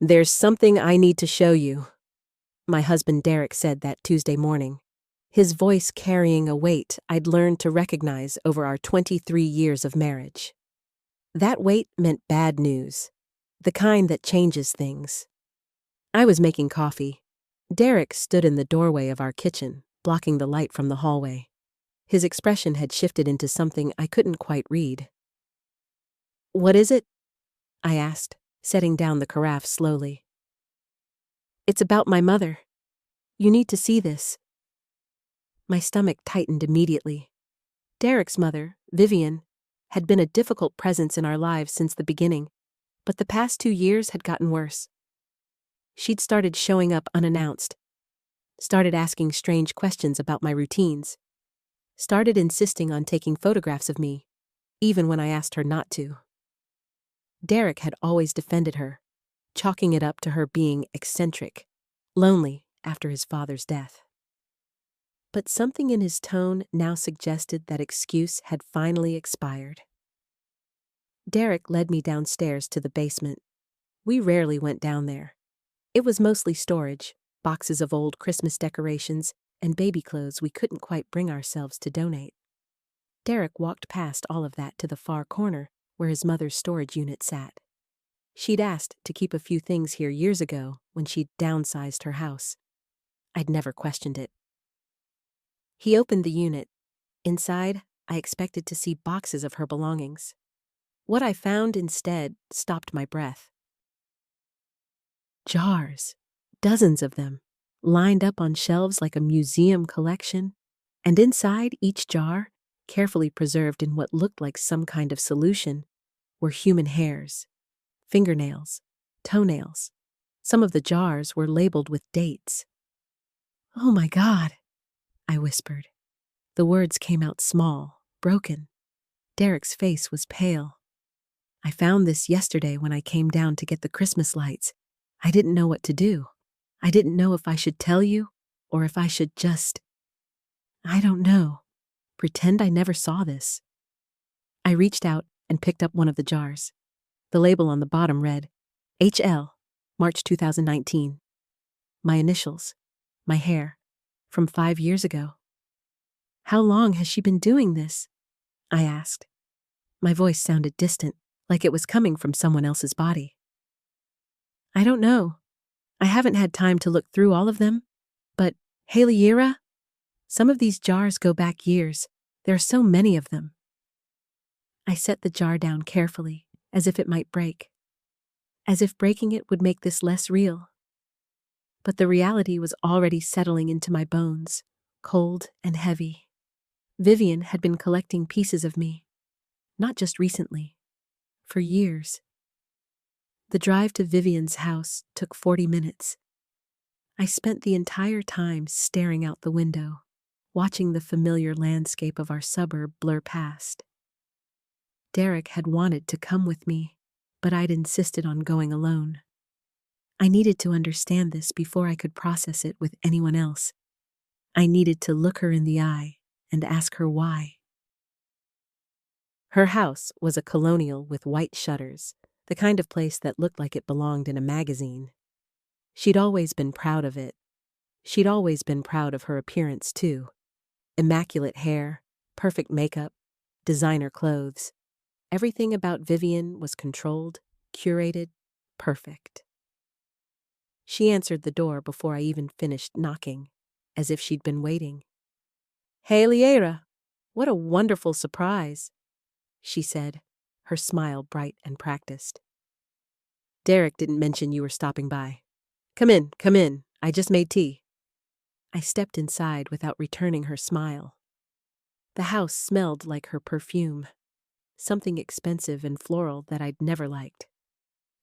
There's something I need to show you, my husband Derek said that Tuesday morning, his voice carrying a weight I'd learned to recognize over our 23 years of marriage. That weight meant bad news, the kind that changes things. I was making coffee. Derek stood in the doorway of our kitchen, blocking the light from the hallway. His expression had shifted into something I couldn't quite read. "What is it?" I asked, setting down the carafe slowly. "It's about my mother. You need to see this." My stomach tightened immediately. Derek's mother, Vivian, had been a difficult presence in our lives since the beginning, but the past 2 years had gotten worse. She'd started showing up unannounced, started asking strange questions about my routines, started insisting on taking photographs of me, even when I asked her not to. Derek had always defended her, chalking it up to her being eccentric, lonely after his father's death. But something in his tone now suggested that excuse had finally expired. Derek led me downstairs to the basement. We rarely went down there. It was mostly storage, boxes of old Christmas decorations, and baby clothes we couldn't quite bring ourselves to donate. Derek walked past all of that to the far corner where his mother's storage unit sat. She'd asked to keep a few things here years ago when she'd downsized her house. I'd never questioned it. He opened the unit. Inside, I expected to see boxes of her belongings. What I found instead stopped my breath. Jars, dozens of them, lined up on shelves like a museum collection, and inside each jar, carefully preserved in what looked like some kind of solution, were human hairs, fingernails, toenails. Some of the jars were labeled with dates. "Oh my God," I whispered. The words came out small, broken. Derek's face was pale. "I found this yesterday when I came down to get the Christmas lights. I didn't know what to do. I didn't know if I should tell you or if I should just, I don't know, pretend I never saw this." I reached out and picked up one of the jars. The label on the bottom read, HL, March 2019. My initials, my hair, from 5 years ago. "How long has she been doing this?" I asked. My voice sounded distant, like it was coming from someone else's body. "I don't know. I haven't had time to look through all of them. But, Haleyera, some of these jars go back years. There are so many of them." I set the jar down carefully, as if it might break. As if breaking it would make this less real. But the reality was already settling into my bones, cold and heavy. Vivian had been collecting pieces of me, not just recently, for years. The drive to Vivian's house took 40 minutes. I spent the entire time staring out the window, watching the familiar landscape of our suburb blur past. Derek had wanted to come with me, but I'd insisted on going alone. I needed to understand this before I could process it with anyone else. I needed to look her in the eye and ask her why. Her house was a colonial with white shutters, the kind of place that looked like it belonged in a magazine. She'd always been proud of it. She'd always been proud of her appearance, too. Immaculate hair, perfect makeup, designer clothes. Everything about Vivian was controlled, curated, perfect. She answered the door before I even finished knocking, as if she'd been waiting. "Haleyera, what a wonderful surprise," she said, her smile bright and practiced. "Derek didn't mention you were stopping by. Come in, come in. I just made tea." I stepped inside without returning her smile. The house smelled like her perfume, something expensive and floral that I'd never liked.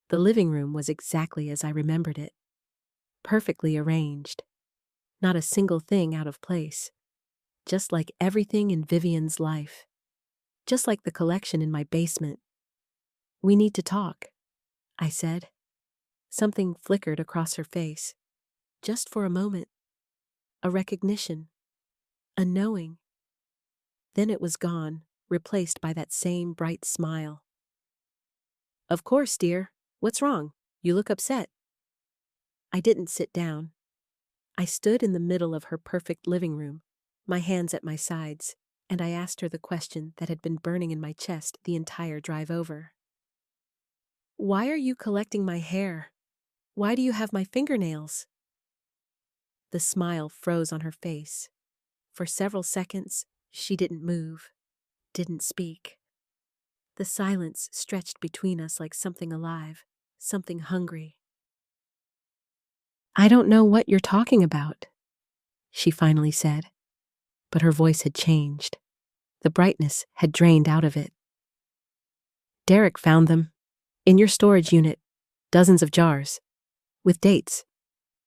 The living room was exactly as I remembered it, perfectly arranged. Not a single thing out of place, just like everything in Vivian's life, just like the collection in my basement. "We need to talk," I said. Something flickered across her face, just for a moment. A recognition, a knowing. Then it was gone, replaced by that same bright smile. "Of course, dear. What's wrong? You look upset." I didn't sit down. I stood in the middle of her perfect living room, my hands at my sides, and I asked her the question that had been burning in my chest the entire drive over. Why are you collecting my hair? Why do you have my fingernails? The smile froze on her face. For several seconds, she didn't move, didn't speak. The silence stretched between us like something alive, something hungry. I don't know what you're talking about, she finally said, but her voice had changed. The brightness had drained out of it. Derek found them. In your storage unit. Dozens of jars. With dates.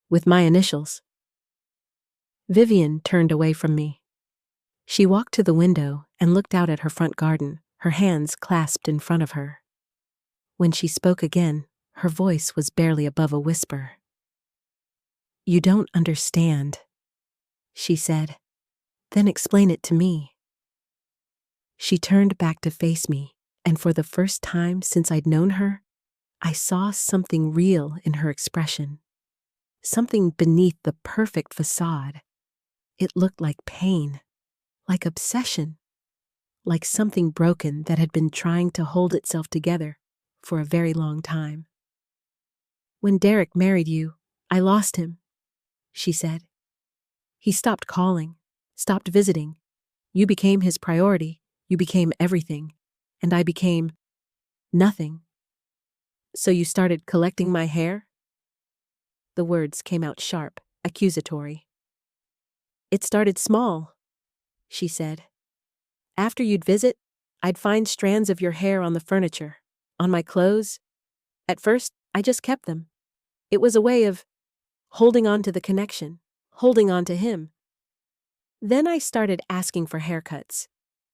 With my initials. Vivian turned away from me. She walked to the window and looked out at her front garden, her hands clasped in front of her. When she spoke again, her voice was barely above a whisper. You don't understand, she said. Then explain it to me. She turned back to face me, and for the first time since I'd known her, I saw something real in her expression. Something beneath the perfect facade. It looked like pain, like obsession, like something broken that had been trying to hold itself together for a very long time. When Derek married you, I lost him, she said. He stopped calling, stopped visiting. You became his priority, you became everything, and I became nothing. So you started collecting my hair? The words came out sharp, accusatory. It started small, she said. After you'd visit, I'd find strands of your hair on the furniture, on my clothes. At first, I just kept them. It was a way of holding on to the connection, holding on to him. Then I started asking for haircuts.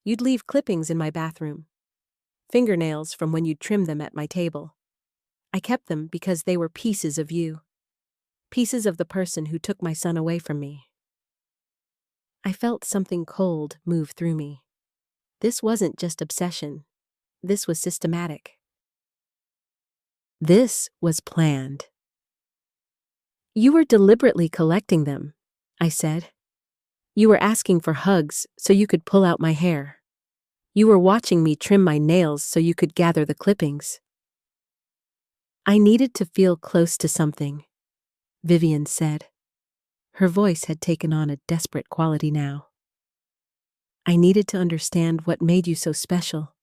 You'd leave clippings in my bathroom. Fingernails from when you'd trim them at my table. I kept them because they were pieces of you. Pieces of the person who took my son away from me. I felt something cold move through me. This wasn't just obsession. This was systematic. This was planned. You were deliberately collecting them, I said. You were asking for hugs so you could pull out my hair. You were watching me trim my nails so you could gather the clippings. I needed to feel close to something, Vivian said. Her voice had taken on a desperate quality now. I needed to understand what made you so special.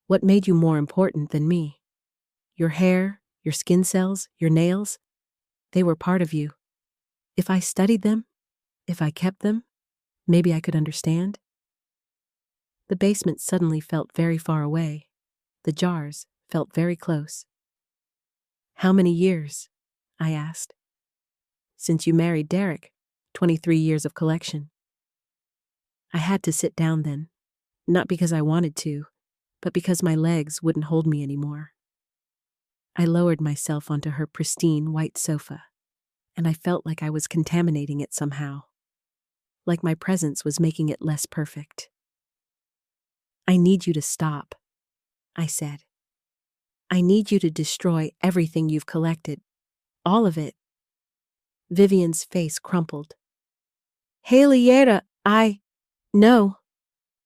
What made you more important than me. Your hair, your skin cells, your nails, they were part of you. If I studied them, if I kept them, maybe I could understand. The basement suddenly felt very far away. The jars felt very close. How many years? I asked. Since you married Derek, 23 years of collection. I had to sit down then, not because I wanted to, but because my legs wouldn't hold me anymore. I lowered myself onto her pristine white sofa, and I felt like I was contaminating it somehow, like my presence was making it less perfect. I need you to stop, I said. I need you to destroy everything you've collected, all of it. Vivian's face crumpled. Haleyera, No,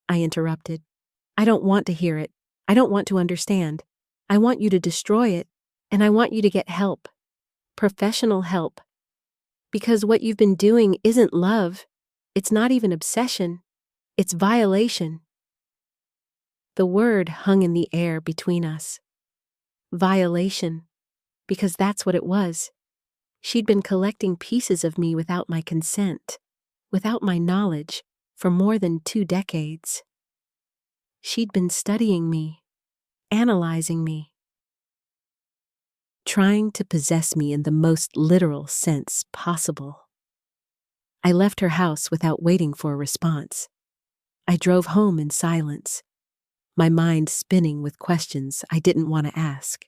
I interrupted. I don't want to hear it. I don't want to understand. I want you to destroy it, and I want you to get help. Professional help. Because what you've been doing isn't love. It's not even obsession. It's violation. The word hung in the air between us. Violation. Because that's what it was. She'd been collecting pieces of me without my consent, without my knowledge, for more than 2 decades. She'd been studying me, analyzing me, trying to possess me in the most literal sense possible. I left her house without waiting for a response. I drove home in silence, my mind spinning with questions I didn't want to ask.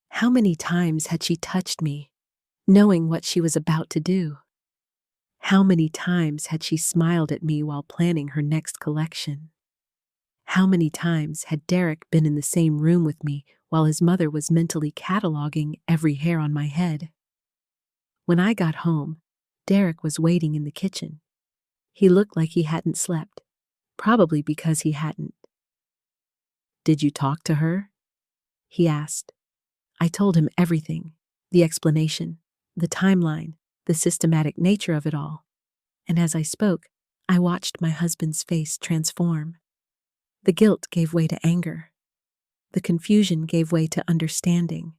How many times had she touched me, knowing what she was about to do? How many times had she smiled at me while planning her next collection? How many times had Derek been in the same room with me while his mother was mentally cataloging every hair on my head? When I got home, Derek was waiting in the kitchen. He looked like he hadn't slept, probably because he hadn't. "Did you talk to her?" he asked. I told him everything, the explanation, the timeline, the systematic nature of it all. And as I spoke, I watched my husband's face transform. The guilt gave way to anger. The confusion gave way to understanding.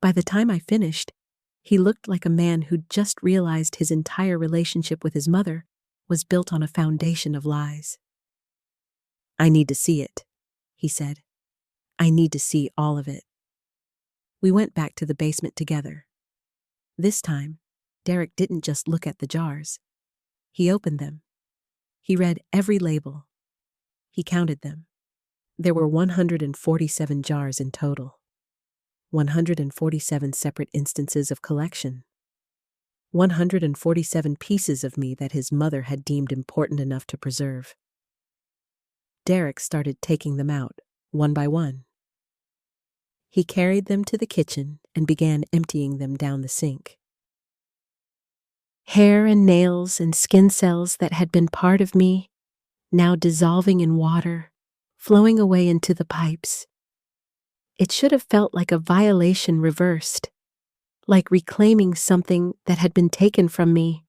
By the time I finished, he looked like a man who'd just realized his entire relationship with his mother was built on a foundation of lies. "I need to see it," he said. "I need to see all of it." We went back to the basement together. This time, Derek didn't just look at the jars. He opened them. He read every label. He counted them. There were 147 jars in total. 147 separate instances of collection. 147 pieces of me that his mother had deemed important enough to preserve. Derek started taking them out, one by one. He carried them to the kitchen and began emptying them down the sink. Hair and nails and skin cells that had been part of me, now dissolving in water, flowing away into the pipes. It should have felt like a violation reversed, like reclaiming something that had been taken from me.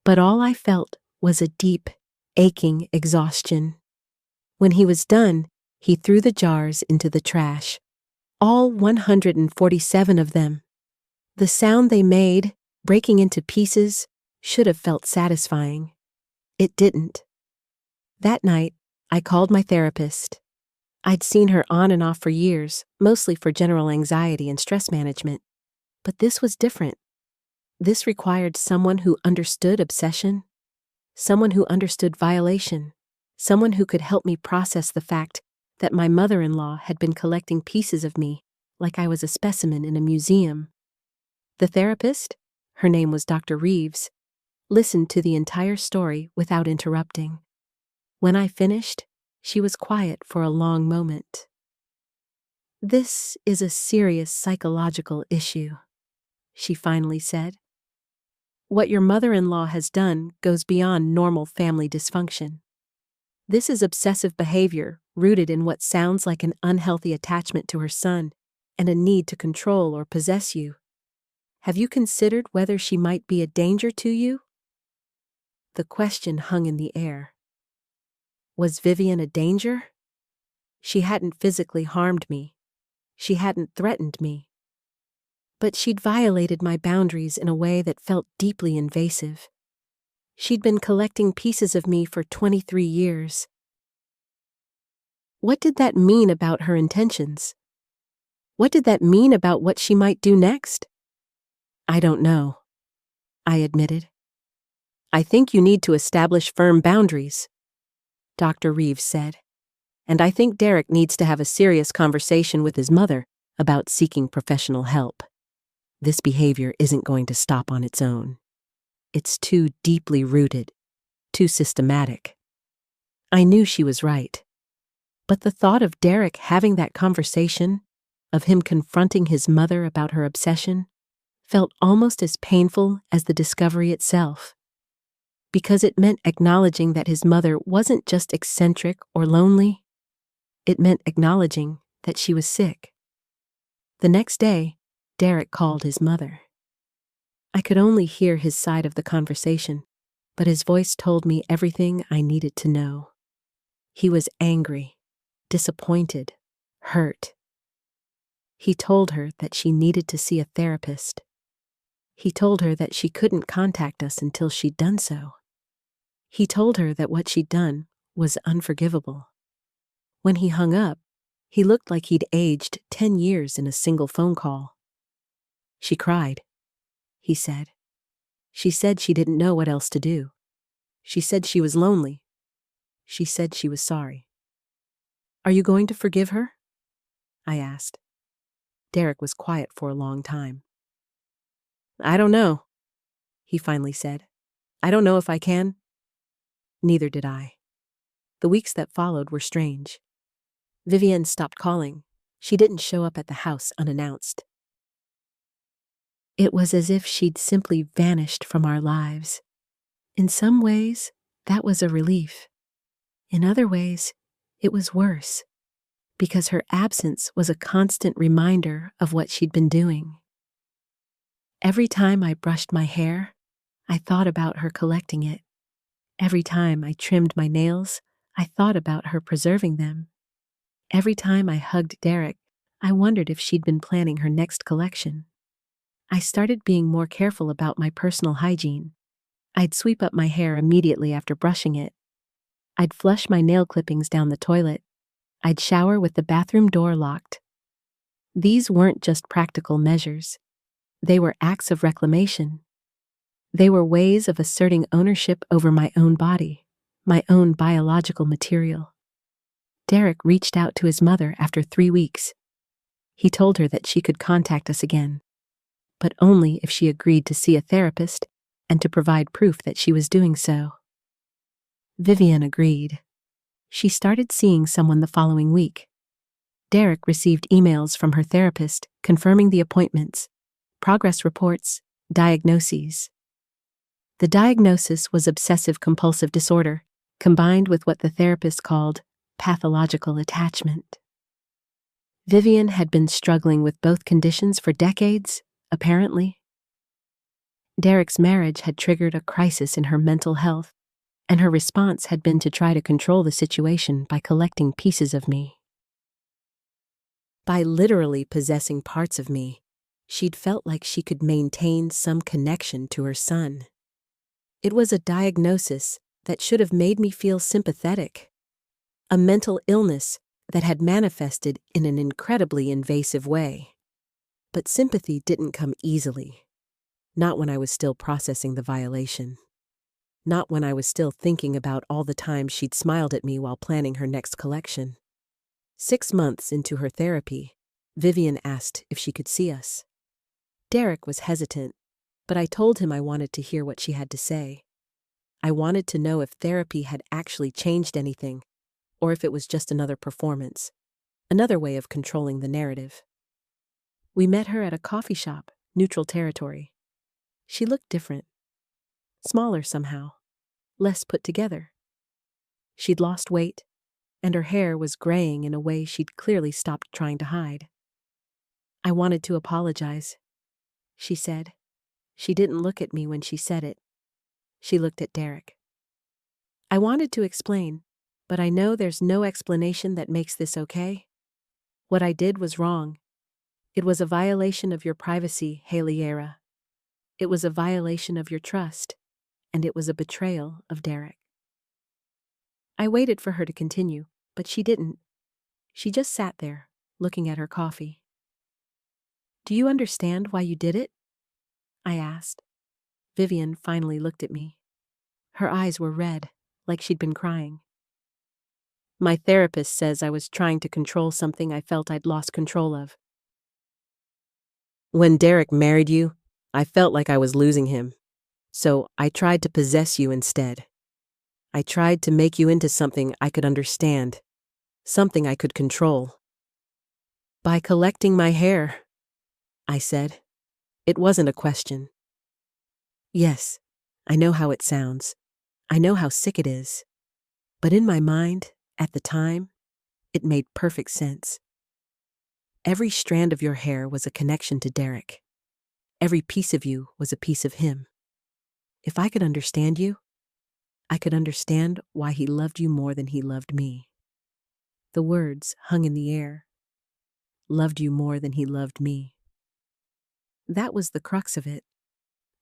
But all I felt was a deep, aching exhaustion. When he was done, he threw the jars into the trash, all 147 of them. The sound they made, breaking into pieces, should have felt satisfying. It didn't. That night, I called my therapist. I'd seen her on and off for years, mostly for general anxiety and stress management. But this was different. This required someone who understood obsession, someone who understood violation, someone who could help me process the fact that my mother-in-law had been collecting pieces of me like I was a specimen in a museum. The therapist, her name was Dr. Reeves, listened to the entire story without interrupting. When I finished, she was quiet for a long moment. "This is a serious psychological issue," she finally said. "What your mother-in-law has done goes beyond normal family dysfunction. This is obsessive behavior rooted in what sounds like an unhealthy attachment to her son and a need to control or possess you. Have you considered whether she might be a danger to you?" The question hung in the air. Was Vivian a danger? She hadn't physically harmed me. She hadn't threatened me. But she'd violated my boundaries in a way that felt deeply invasive. She'd been collecting pieces of me for 23 years. What did that mean about her intentions? What did that mean about what she might do next? "I don't know," I admitted. "I think you need to establish firm boundaries," Dr. Reeves said. "And I think Derek needs to have a serious conversation with his mother about seeking professional help. This behavior isn't going to stop on its own. It's too deeply rooted, too systematic." I knew she was right. But the thought of Derek having that conversation, of him confronting his mother about her obsession, felt almost as painful as the discovery itself. Because it meant acknowledging that his mother wasn't just eccentric or lonely. It meant acknowledging that she was sick. The next day, Derek called his mother. I could only hear his side of the conversation, but his voice told me everything I needed to know. He was angry, disappointed, hurt. He told her that she needed to see a therapist. He told her that she couldn't contact us until she'd done so. He told her that what she'd done was unforgivable. When he hung up, he looked like he'd aged 10 years in a single phone call. "She cried," he said. "She said she didn't know what else to do. She said she was lonely. She said she was sorry." "Are you going to forgive her?" I asked. Derek was quiet for a long time. "I don't know," he finally said. "I don't know if I can." Neither did I. The weeks that followed were strange. Vivian stopped calling. She didn't show up at the house unannounced. It was as if she'd simply vanished from our lives. In some ways, that was a relief. In other ways, it was worse, because her absence was a constant reminder of what she'd been doing. Every time I brushed my hair, I thought about her collecting it. Every time I trimmed my nails, I thought about her preserving them. Every time I hugged Derek, I wondered if she'd been planning her next collection. I started being more careful about my personal hygiene. I'd sweep up my hair immediately after brushing it. I'd flush my nail clippings down the toilet. I'd shower with the bathroom door locked. These weren't just practical measures. They were acts of reclamation. They were ways of asserting ownership over my own body, my own biological material. Derek reached out to his mother after 3 weeks. He told her that she could contact us again, but only if she agreed to see a therapist and to provide proof that she was doing so. Vivian agreed. She started seeing someone the following week. Derek received emails from her therapist confirming the appointments, progress reports, diagnoses. The diagnosis was obsessive-compulsive disorder, combined with what the therapist called pathological attachment. Vivian had been struggling with both conditions for decades, apparently. Derek's marriage had triggered a crisis in her mental health, and her response had been to try to control the situation by collecting pieces of me. By literally possessing parts of me, she'd felt like she could maintain some connection to her son. It was a diagnosis that should have made me feel sympathetic, a mental illness that had manifested in an incredibly invasive way. But sympathy didn't come easily, not when I was still processing the violation. Not when I was still thinking about all the times she'd smiled at me while planning her next collection. 6 months into her therapy, Vivian asked if she could see us. Derek was hesitant, but I told him I wanted to hear what she had to say. I wanted to know if therapy had actually changed anything, or if it was just another performance, another way of controlling the narrative. We met her at a coffee shop, neutral territory. She looked different. Smaller somehow, less put together. She'd lost weight, and her hair was graying in a way she'd clearly stopped trying to hide. I wanted to apologize, she said. She didn't look at me when she said it. She looked at Derek. I wanted to explain, but I know there's no explanation that makes this okay. What I did was wrong. It was a violation of your privacy, Haleyera. It was a violation of your trust, and it was a betrayal of Derek. I waited for her to continue, but she didn't. She just sat there, looking at her coffee. Do you understand why you did it? I asked. Vivian finally looked at me. Her eyes were red, like she'd been crying. My therapist says I was trying to control something I felt I'd lost control of. When Derek married you, I felt like I was losing him, so I tried to possess you instead. I tried to make you into something I could understand, something I could control. By collecting my hair, I said. It wasn't a question. Yes, I know how it sounds. I know how sick it is. But in my mind, at the time, it made perfect sense. Every strand of your hair was a connection to Derek. Every piece of you was a piece of him. If I could understand you, I could understand why he loved you more than he loved me. The words hung in the air. Loved you more than he loved me. That was the crux of it.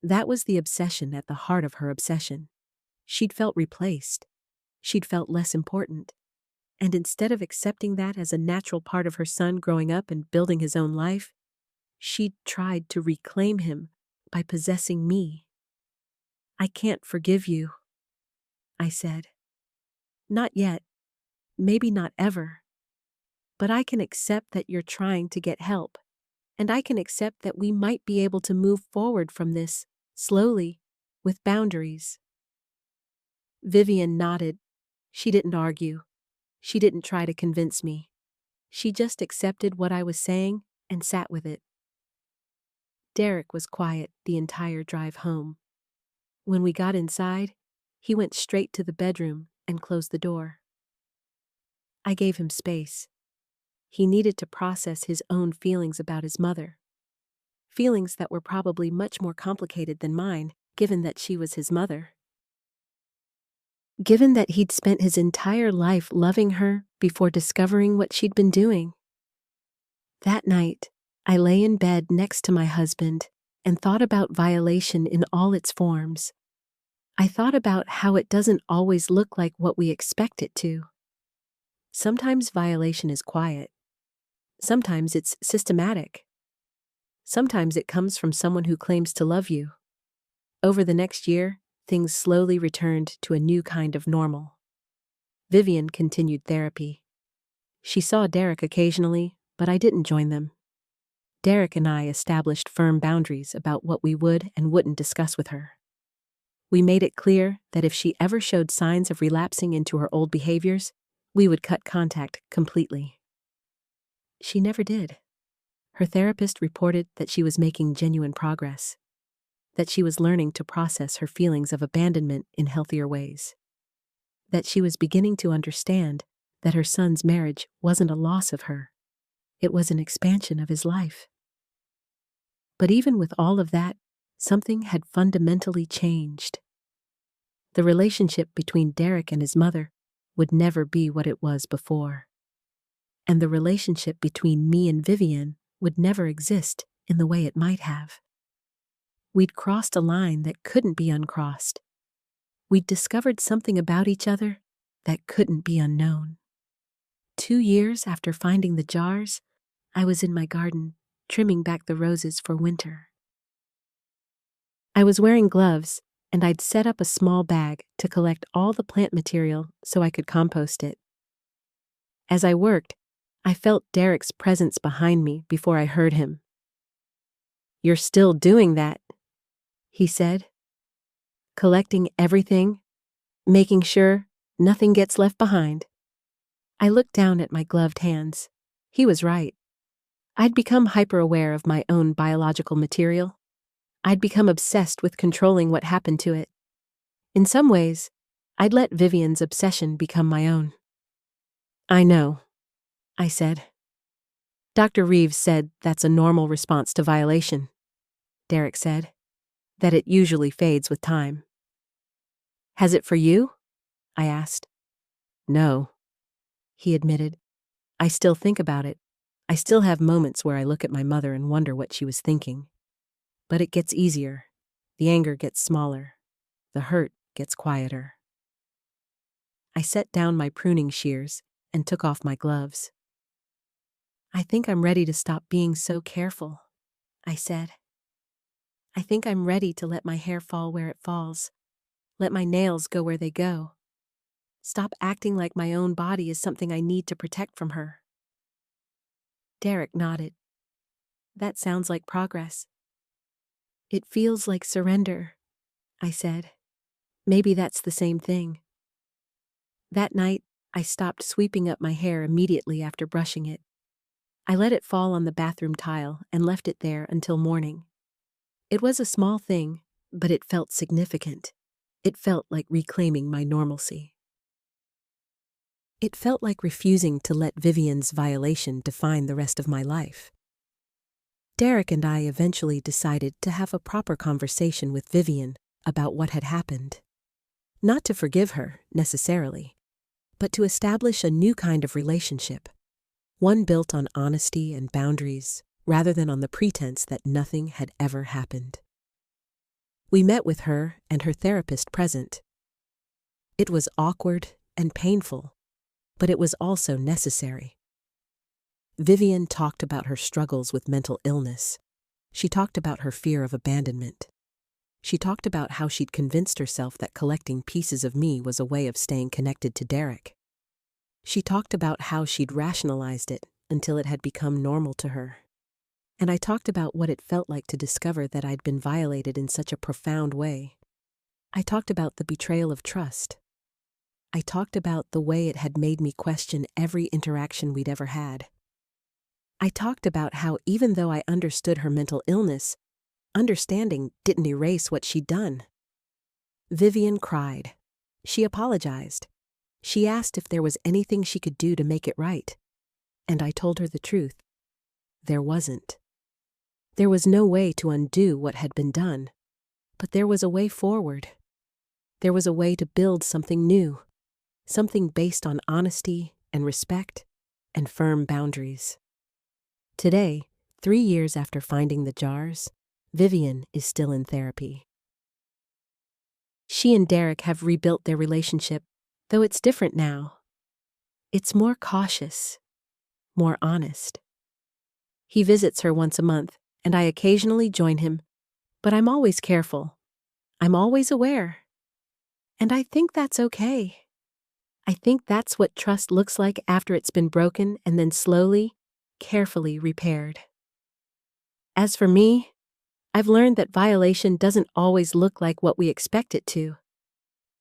That was the obsession at the heart of her obsession. She'd felt replaced. She'd felt less important. And instead of accepting that as a natural part of her son growing up and building his own life, she'd tried to reclaim him by possessing me. I can't forgive you, I said. Not yet. Maybe not ever. But I can accept that you're trying to get help, and I can accept that we might be able to move forward from this, slowly, with boundaries. Vivian nodded. She didn't argue. She didn't try to convince me. She just accepted what I was saying and sat with it. Derek was quiet the entire drive home. When we got inside, he went straight to the bedroom and closed the door. I gave him space. He needed to process his own feelings about his mother. Feelings that were probably much more complicated than mine, given that she was his mother. Given that he'd spent his entire life loving her before discovering what she'd been doing. That night, I lay in bed next to my husband and thought about violation in all its forms. I thought about how it doesn't always look like what we expect it to. Sometimes violation is quiet. Sometimes it's systematic. Sometimes it comes from someone who claims to love you. Over the next year, things slowly returned to a new kind of normal. Vivian continued therapy. She saw Derek occasionally, but I didn't join them. Derek and I established firm boundaries about what we would and wouldn't discuss with her. We made it clear that if she ever showed signs of relapsing into her old behaviors, we would cut contact completely. She never did. Her therapist reported that she was making genuine progress, that she was learning to process her feelings of abandonment in healthier ways, that she was beginning to understand that her son's marriage wasn't a loss of her, it was an expansion of his life. But even with all of that, something had fundamentally changed. The relationship between Derek and his mother would never be what it was before. And the relationship between me and Vivian would never exist in the way it might have. We'd crossed a line that couldn't be uncrossed. We'd discovered something about each other that couldn't be unknown. 2 years after finding the jars, I was in my garden, trimming back the roses for winter. I was wearing gloves, and I'd set up a small bag to collect all the plant material so I could compost it. As I worked, I felt Derek's presence behind me before I heard him. "You're still doing that," he said. "Collecting everything, making sure nothing gets left behind." I looked down at my gloved hands. He was right. I'd become hyper-aware of my own biological material. I'd become obsessed with controlling what happened to it. In some ways, I'd let Vivian's obsession become my own. "I know," I said. "Dr. Reeves said that's a normal response to violation," Derek said, "that it usually fades with time." "Has it for you?" I asked. "No," he admitted. "I still think about it. I still have moments where I look at my mother and wonder what she was thinking. But it gets easier. The anger gets smaller. The hurt gets quieter." I set down my pruning shears and took off my gloves. "I think I'm ready to stop being so careful," I said. "I think I'm ready to let my hair fall where it falls, let my nails go where they go. Stop acting like my own body is something I need to protect from her." Derek nodded. "That sounds like progress." "It feels like surrender," I said. "Maybe that's the same thing." That night, I stopped sweeping up my hair immediately after brushing it. I let it fall on the bathroom tile and left it there until morning. It was a small thing, but it felt significant. It felt like reclaiming my normalcy. It felt like refusing to let Vivian's violation define the rest of my life. Derek and I eventually decided to have a proper conversation with Vivian about what had happened. Not to forgive her, necessarily, but to establish a new kind of relationship, one built on honesty and boundaries, rather than on the pretense that nothing had ever happened. We met with her and her therapist present. It was awkward and painful, but it was also necessary. Vivian talked about her struggles with mental illness. She talked about her fear of abandonment. She talked about how she'd convinced herself that collecting pieces of me was a way of staying connected to Derek. She talked about how she'd rationalized it until it had become normal to her. And I talked about what it felt like to discover that I'd been violated in such a profound way. I talked about the betrayal of trust. I talked about the way it had made me question every interaction we'd ever had. I talked about how even though I understood her mental illness, understanding didn't erase what she'd done. Vivian cried. She apologized. She asked if there was anything she could do to make it right. And I told her the truth. There wasn't. There was no way to undo what had been done. But there was a way forward. There was a way to build something new. Something based on honesty and respect and firm boundaries. Today, 3 years after finding the jars, Vivian is still in therapy. She and Derek have rebuilt their relationship, though it's different now. It's more cautious, more honest. He visits her once a month, and I occasionally join him, but I'm always careful. I'm always aware. And I think that's okay. I think that's what trust looks like after it's been broken and then slowly, carefully repaired. As for me, I've learned that violation doesn't always look like what we expect it to.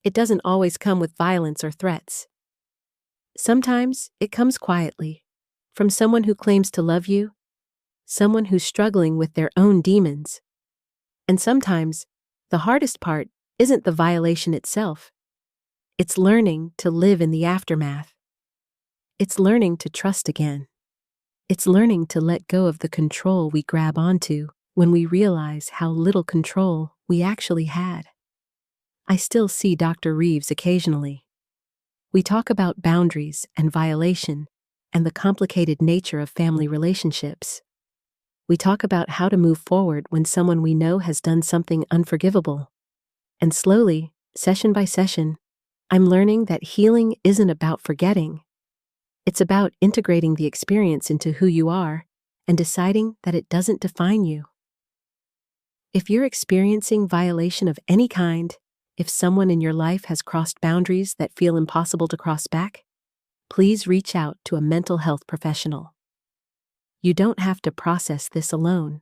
It doesn't always come with violence or threats. Sometimes it comes quietly, from someone who claims to love you, someone who's struggling with their own demons. And sometimes, the hardest part isn't the violation itself. It's learning to live in the aftermath. It's learning to trust again. It's learning to let go of the control we grab onto when we realize how little control we actually had. I still see Dr. Reeves occasionally. We talk about boundaries and violation and the complicated nature of family relationships. We talk about how to move forward when someone we know has done something unforgivable. And slowly, session by session, I'm learning that healing isn't about forgetting. It's about integrating the experience into who you are and deciding that it doesn't define you. If you're experiencing violation of any kind, if someone in your life has crossed boundaries that feel impossible to cross back, please reach out to a mental health professional. You don't have to process this alone.